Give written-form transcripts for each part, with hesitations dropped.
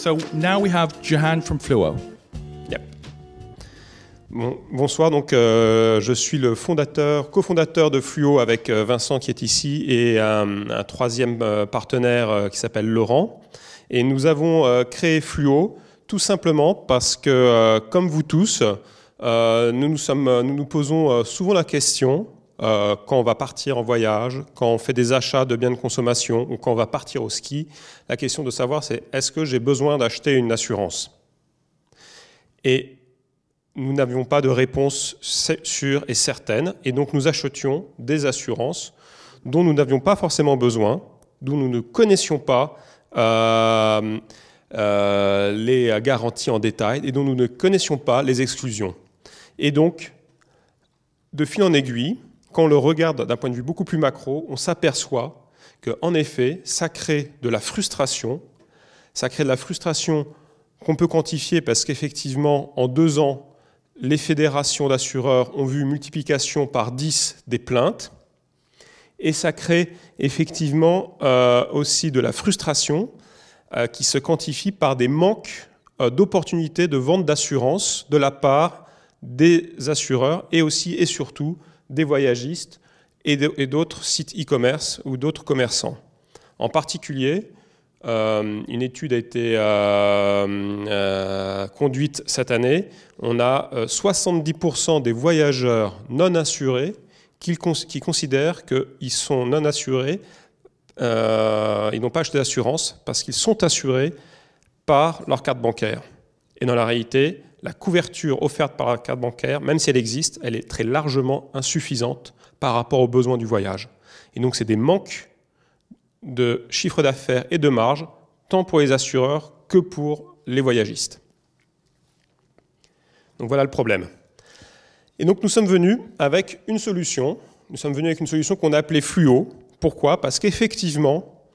So now we have Jehan from Fluo. Yep. Bonsoir, donc je suis le cofondateur de Fluo avec Vincent qui est ici et un troisième partenaire qui s'appelle Laurent. Et nous avons créé Fluo tout simplement parce que, comme vous tous, nous nous posons souvent la question quand on va partir en voyage, quand on fait des achats de biens de consommation ou quand on va partir au ski, la question de savoir c'est est-ce que j'ai besoin d'acheter une assurance? Et nous n'avions pas de réponse sûre et certaine, et donc nous achetions des assurances dont nous n'avions pas forcément besoin, dont nous ne connaissions pas les garanties en détail, et dont nous ne connaissions pas les exclusions. Et donc, de fil en aiguille, quand on le regarde d'un point de vue beaucoup plus macro, on s'aperçoit qu'en effet, ça crée de la frustration. Ça crée de la frustration qu'on peut quantifier parce qu'effectivement, en 2 ans, les fédérations d'assureurs ont vu une multiplication par 10 des plaintes. Et ça crée effectivement aussi de la frustration qui se quantifie par des manques d'opportunités de vente d'assurance de la part des assureurs et aussi et surtout des voyagistes et d'autres sites e-commerce ou d'autres commerçants. En particulier, une étude a été conduite cette année. On a 70% des voyageurs non assurés qui considèrent qu'ils sont non assurés, ils n'ont pas acheté d'assurance parce qu'ils sont assurés par leur carte bancaire. Et dans la réalité, la couverture offerte par la carte bancaire, même si elle existe, elle est très largement insuffisante par rapport aux besoins du voyage. Et donc, c'est des manques de chiffre d'affaires et de marge, tant pour les assureurs que pour les voyagistes. Donc, voilà le problème. Et donc, nous sommes venus avec une solution. Nous sommes venus avec une solution qu'on a appelée Fluo. Pourquoi? Parce qu'effectivement,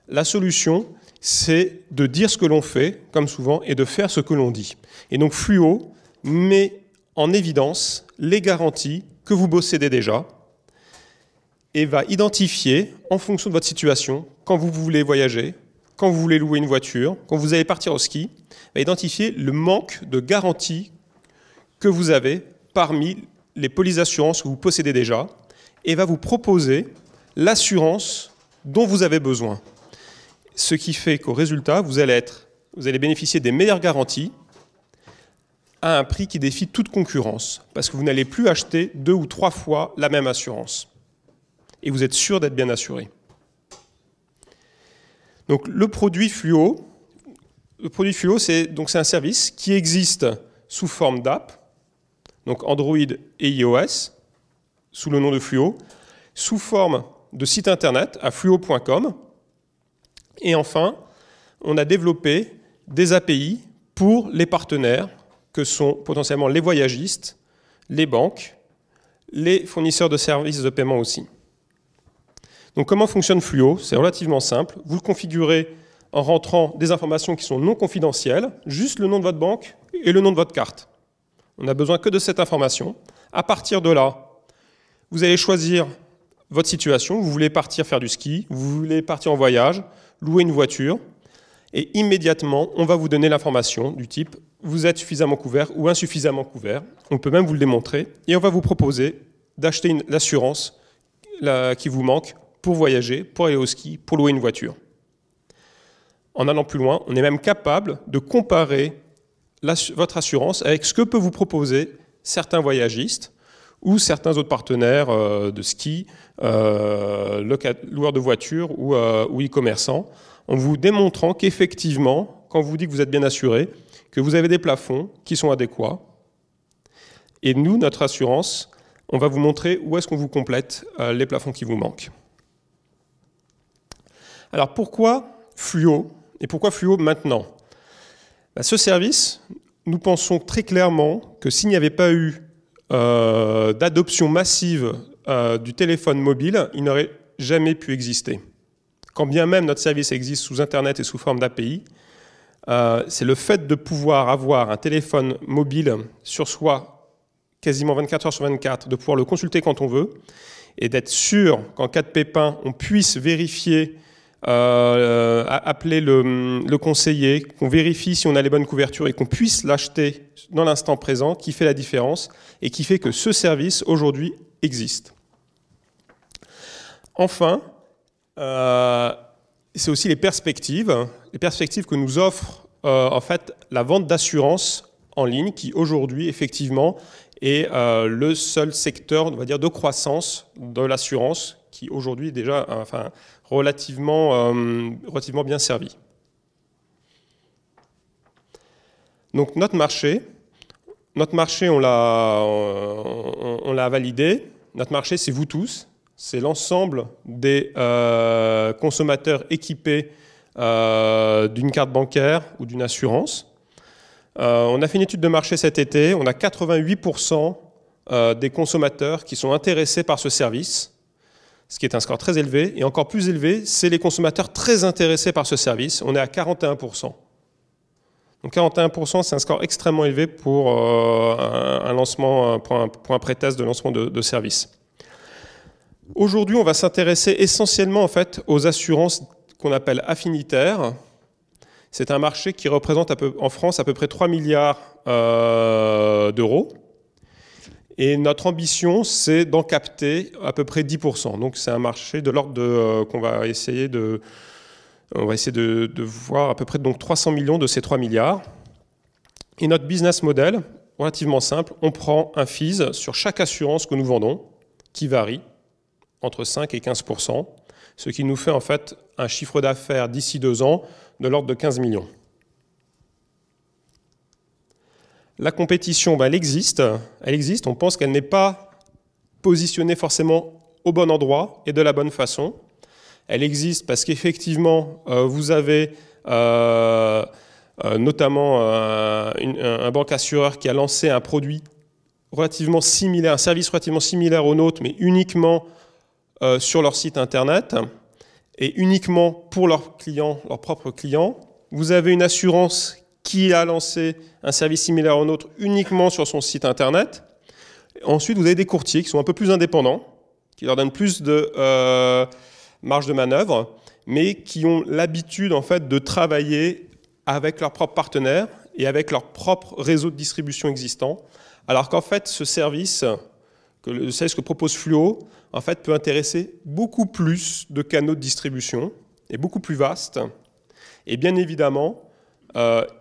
la solution, c'est de dire ce que l'on fait, comme souvent, et de faire ce que l'on dit. Et donc Fluo met en évidence les garanties que vous possédez déjà et va identifier, en fonction de votre situation, quand vous voulez voyager, quand vous voulez louer une voiture, quand vous allez partir au ski, va identifier le manque de garanties que vous avez parmi les polices d'assurance que vous possédez déjà et va vous proposer l'assurance dont vous avez besoin. Ce qui fait qu'au résultat, vous allez bénéficier des meilleures garanties à un prix qui défie toute concurrence, parce que vous n'allez plus acheter 2 ou 3 fois la même assurance. Et vous êtes sûr d'être bien assuré. Donc le produit Fluo, c'est un service qui existe sous forme d'app, donc Android et iOS, sous le nom de Fluo, sous forme de site internet à fluo.com. Et enfin, on a développé des API pour les partenaires que sont potentiellement les voyagistes, les banques, les fournisseurs de services de paiement aussi. Donc comment fonctionne Fluo? C'est relativement simple. Vous le configurez en rentrant des informations qui sont non confidentielles, juste le nom de votre banque et le nom de votre carte. On n'a besoin que de cette information. À partir de là, vous allez choisir votre situation. Vous voulez partir faire du ski, vous voulez partir en voyage, louer une voiture, et immédiatement, on va vous donner l'information du type « vous êtes suffisamment couvert » ou « insuffisamment couvert ». On peut même vous le démontrer, et on va vous proposer d'acheter l'assurance qui vous manque pour voyager, pour aller au ski, pour louer une voiture. En allant plus loin, on est même capable de comparer votre assurance avec ce que peut vous proposer certains voyagistes ou certains autres partenaires de ski, loueurs de voitures ou e-commerçants, en vous démontrant qu'effectivement, quand on vous dit que vous êtes bien assuré, que vous avez des plafonds qui sont adéquats. Et nous, notre assurance, on va vous montrer où est-ce qu'on vous complète les plafonds qui vous manquent. Alors pourquoi Fluo? Et pourquoi Fluo maintenant? Ce service, nous pensons très clairement que s'il n'y avait pas eu d'adoption massive du téléphone mobile, il n'aurait jamais pu exister. Quand bien même notre service existe sous Internet et sous forme d'API, c'est le fait de pouvoir avoir un téléphone mobile sur soi quasiment 24 heures sur 24, de pouvoir le consulter quand on veut, et d'être sûr qu'en cas de pépin, on puisse vérifier appeler le conseiller, qu'on vérifie si on a les bonnes couvertures et qu'on puisse l'acheter dans l'instant présent, qui fait la différence et qui fait que ce service aujourd'hui existe. Enfin, c'est aussi les perspectives que nous offre en fait la vente d'assurance en ligne, qui aujourd'hui effectivement est le seul secteur, on va dire, de croissance de l'assurance, qui aujourd'hui est déjà relativement bien servi. Donc notre marché on l'a validé. Notre marché, c'est vous tous. C'est l'ensemble des consommateurs équipés d'une carte bancaire ou d'une assurance. On a fait une étude de marché cet été. On a 88% des consommateurs qui sont intéressés par ce service, ce qui est un score très élevé. Et encore plus élevé, c'est les consommateurs très intéressés par ce service. On est à 41%. Donc 41%, c'est un score extrêmement élevé pour un lancement, pour un pré-test de lancement de service. Aujourd'hui, on va s'intéresser essentiellement en fait, aux assurances qu'on appelle affinitaires. C'est un marché qui représente en France à peu près 3 milliards d'euros. Et notre ambition, c'est d'en capter à peu près 10%. Donc c'est un marché de l'ordre de qu'on va essayer de voir à peu près donc 300 millions de ces 3 milliards. Et notre business model, relativement simple, on prend un fees sur chaque assurance que nous vendons, qui varie entre 5 et 15%, ce qui nous fait en fait un chiffre d'affaires d'ici 2 ans de l'ordre de 15 millions. La compétition, elle existe, on pense qu'elle n'est pas positionnée forcément au bon endroit et de la bonne façon. Elle existe parce qu'effectivement, vous avez notamment un banque assureur qui a lancé un produit relativement similaire, un service relativement similaire au nôtre, mais uniquement sur leur site internet et uniquement pour leurs clients, leurs propres clients. Vous avez une assurance qui a lancé un service similaire au nôtre uniquement sur son site internet. Ensuite, vous avez des courtiers qui sont un peu plus indépendants, qui leur donnent plus de marge de manœuvre, mais qui ont l'habitude en fait de travailler avec leurs propres partenaires et avec leur propre réseau de distribution existant. Alors qu'en fait, ce service, le service que propose Fluo, en fait, peut intéresser beaucoup plus de canaux de distribution et beaucoup plus vaste. Et bien évidemment,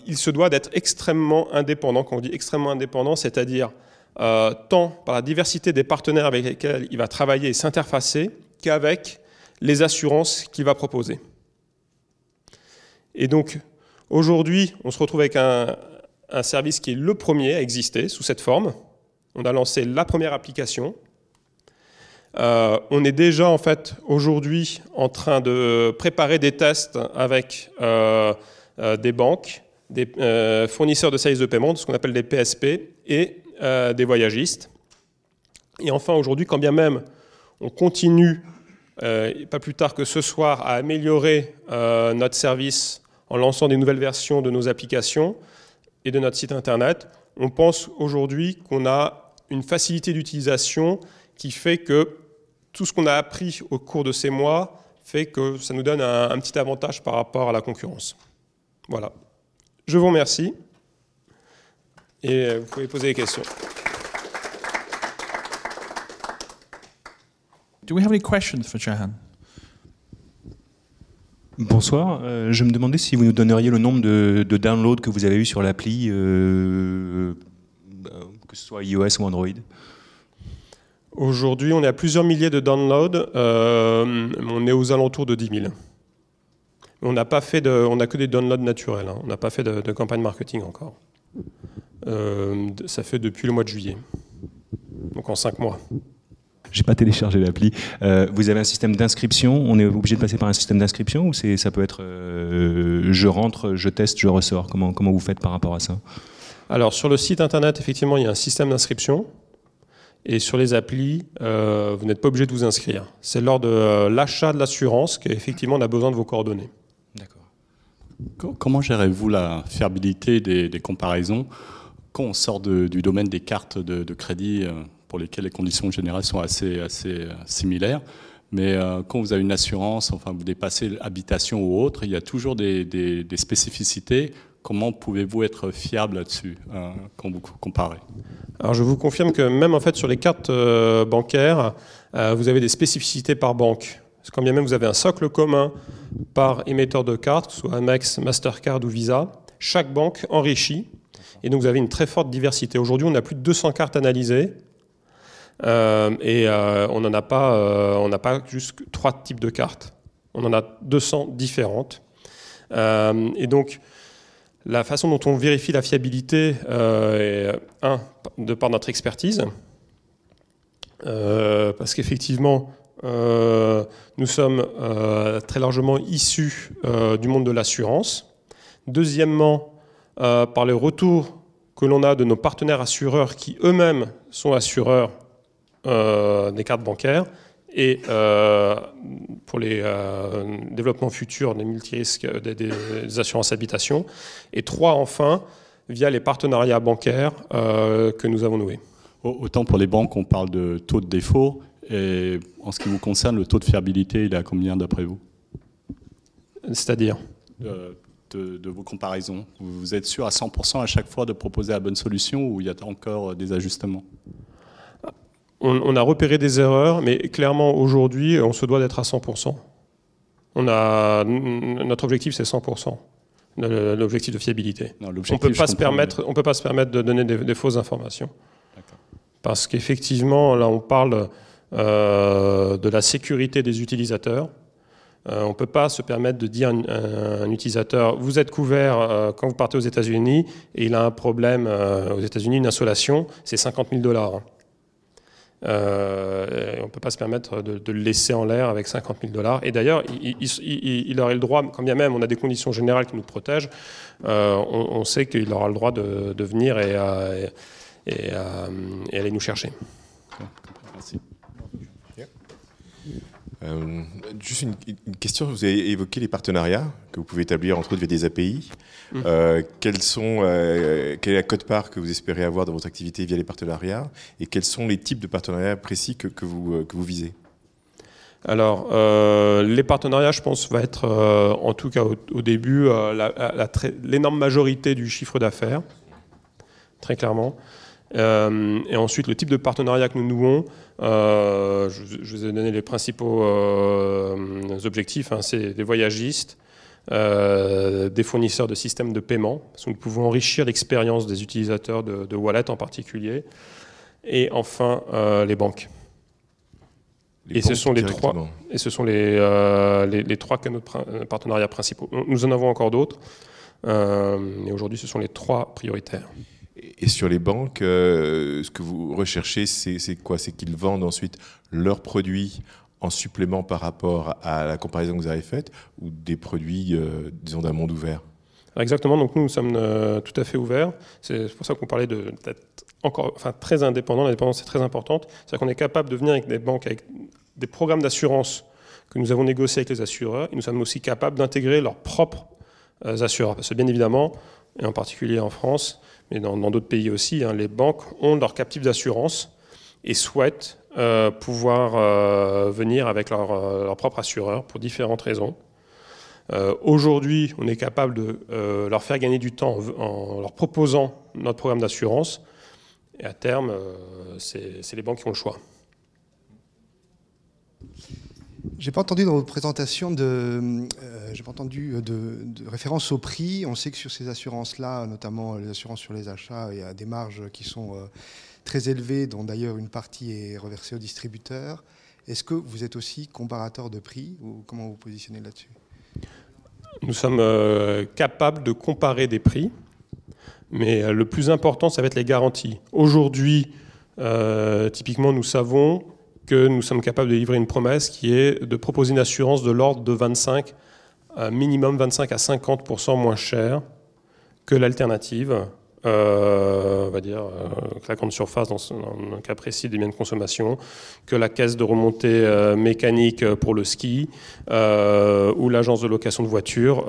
il se doit d'être extrêmement indépendant. Quand on dit extrêmement indépendant, c'est-à-dire tant par la diversité des partenaires avec lesquels il va travailler et s'interfacer, qu'avec les assurances qu'il va proposer. Et donc, aujourd'hui, on se retrouve avec un service qui est le premier à exister sous cette forme. On a lancé la première application. On est déjà, en fait, aujourd'hui, en train de préparer des tests avec des banques, des fournisseurs de services de paiement, ce qu'on appelle des PSP, et des voyagistes. Et enfin, aujourd'hui, quand bien même on continue, pas plus tard que ce soir, à améliorer notre service en lançant des nouvelles versions de nos applications et de notre site internet, on pense aujourd'hui qu'on a une facilité d'utilisation qui fait que tout ce qu'on a appris au cours de ces mois fait que ça nous donne un petit avantage par rapport à la concurrence. Voilà. Je vous remercie et vous pouvez poser des questions. Do we have any questions for Jahan? Bonsoir. Je me demandais si vous nous donneriez le nombre de downloads que vous avez eu sur l'appli, que ce soit iOS ou Android. Aujourd'hui, on est à plusieurs milliers de downloads. On est aux alentours de 10 000. On n'a pas fait on n'a que des downloads naturels. Hein. On n'a pas fait de campagne marketing encore. Ça fait depuis le mois de juillet. Donc en 5 mois. J'ai pas téléchargé l'appli. Vous avez un système d'inscription. On est obligé de passer par un système d'inscription ou ça peut être je rentre, je teste, je ressors. Comment vous faites par rapport à ça? Alors sur le site internet, effectivement, il y a un système d'inscription. Et sur les applis, vous n'êtes pas obligé de vous inscrire. C'est lors de l'achat de l'assurance qu'effectivement on a besoin de vos coordonnées. D'accord. Comment gérez-vous la fiabilité des comparaisons quand on sort du domaine des cartes de crédit pour lesquelles les conditions générales sont assez similaires, Mais quand vous avez une assurance, enfin vous dépassez habitation ou autre, il y a toujours des spécificités. Comment pouvez-vous être fiable là-dessus quand vous comparez? Alors je vous confirme que même en fait sur les cartes bancaires, vous avez des spécificités par banque. Parce que quand bien même vous avez un socle commun par émetteur de carte, que ce soit Amex, Mastercard ou Visa, chaque banque enrichit. Et donc vous avez une très forte diversité. Aujourd'hui, on a plus de 200 cartes analysées. On n'a pas juste 3 types de cartes. On en a 200 différentes. Et donc, la façon dont on vérifie la fiabilité est, de par notre expertise. Parce qu'effectivement, nous sommes très largement issus du monde de l'assurance. Deuxièmement, par les retours que l'on a de nos partenaires assureurs qui eux-mêmes sont assureurs des cartes bancaires et pour les développements futurs des multirisques, des assurances habitation. Et 3, enfin, via les partenariats bancaires que nous avons noués. Autant pour les banques, on parle de taux de défaut. Et en ce qui vous concerne, le taux de fiabilité, il est à combien d'après vous? C'est-à-dire de vos comparaisons. Vous êtes sûr à 100% à chaque fois de proposer la bonne solution ou il y a encore des ajustements? On a repéré des erreurs, mais clairement aujourd'hui, on se doit d'être à 100%. Notre objectif, c'est 100%. L'objectif de fiabilité. On ne peut pas se permettre de donner des fausses informations. Parce qu'effectivement, là, on parle de la sécurité des utilisateurs. On ne peut pas se permettre de dire à un utilisateur « vous êtes couvert quand vous partez aux États-Unis et il a un problème aux États-Unis, une insolation, c'est 50 000 $. On ne peut pas se permettre de le laisser en l'air avec 50 000 $. Et d'ailleurs, il aurait le droit, quand bien même on a des conditions générales qui nous protègent, on sait qu'il aura le droit de venir et aller nous chercher. Merci. Juste une question, vous avez évoqué les partenariats que vous pouvez établir entre autres via des API. Quelle est la quote-part que vous espérez avoir dans votre activité via les partenariats et quels sont les types de partenariats précis que vous visez? Alors, les partenariats, je pense, va être, en tout cas au début, l'énorme majorité du chiffre d'affaires, très clairement. Et ensuite, le type de partenariat que nous nouons, je vous ai donné les principaux objectifs, c'est des voyagistes, des fournisseurs de systèmes de paiement, parce que nous pouvons enrichir l'expérience des utilisateurs de wallet en particulier, et enfin les banques. Ce sont les trois canaux de partenariat principaux. Nous en avons encore d'autres, mais aujourd'hui, ce sont les 3 prioritaires. Et sur les banques, ce que vous recherchez, c'est quoi? C'est qu'ils vendent ensuite leurs produits en supplément par rapport à la comparaison que vous avez faite ou des produits, disons, d'un monde ouvert? Exactement, donc nous sommes tout à fait ouverts. C'est pour ça qu'on parlait d'être très indépendant. L'indépendance est très importante. C'est-à-dire qu'on est capable de venir avec des banques, avec des programmes d'assurance que nous avons négociés avec les assureurs. Et nous sommes aussi capables d'intégrer leurs propres assureurs. Parce que bien évidemment, et en particulier en France, mais dans d'autres pays aussi, les banques ont leur captif d'assurance et souhaitent pouvoir venir avec leur propre assureur pour différentes raisons. Aujourd'hui, on est capable de leur faire gagner du temps en leur proposant notre programme d'assurance. Et à terme, c'est les banques qui ont le choix. J'ai pas entendu dans votre présentation de référence au prix. On sait que sur ces assurances-là, notamment les assurances sur les achats, il y a des marges qui sont très élevées, dont d'ailleurs une partie est reversée aux distributeurs. Est-ce que vous êtes aussi comparateur de prix ou comment vous positionnez là-dessus? Nous sommes capables de comparer des prix, mais le plus important, ça va être les garanties. Aujourd'hui, typiquement, nous savons que nous sommes capables de livrer une promesse qui est de proposer une assurance de l'ordre de minimum 25 à 50% moins cher que l'alternative, on va dire que la grande surface dans un cas précis des biens de consommation, que la caisse de remontée mécanique pour le ski ou l'agence de location de voitures.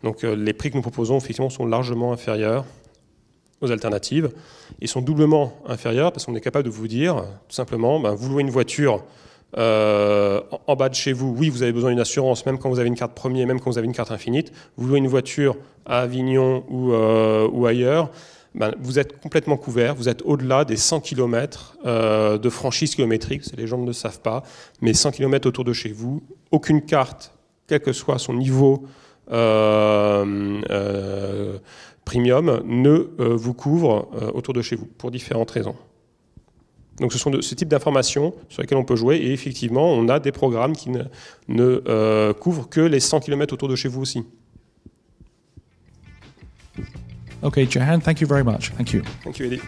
Donc les prix que nous proposons effectivement sont largement inférieurs aux alternatives. Ils sont doublement inférieurs parce qu'on est capable de vous dire tout simplement, vous louez une voiture en bas de chez vous, oui, vous avez besoin d'une assurance, même quand vous avez une carte premier, même quand vous avez une carte infinite. Vous louez une voiture à Avignon ou ailleurs, ben, vous êtes complètement couvert, vous êtes au-delà des 100 km de franchise kilométrique, les gens ne le savent pas, mais 100 km autour de chez vous, aucune carte, quel que soit son niveau premium, ne vous couvre autour de chez vous, pour différentes raisons. Donc ce sont ce type d'informations sur lesquelles on peut jouer, et effectivement, on a des programmes qui ne couvrent que les 100 km autour de chez vous aussi. Okay, Jahan, thank you very much. Thank you. Thank you, Eddie.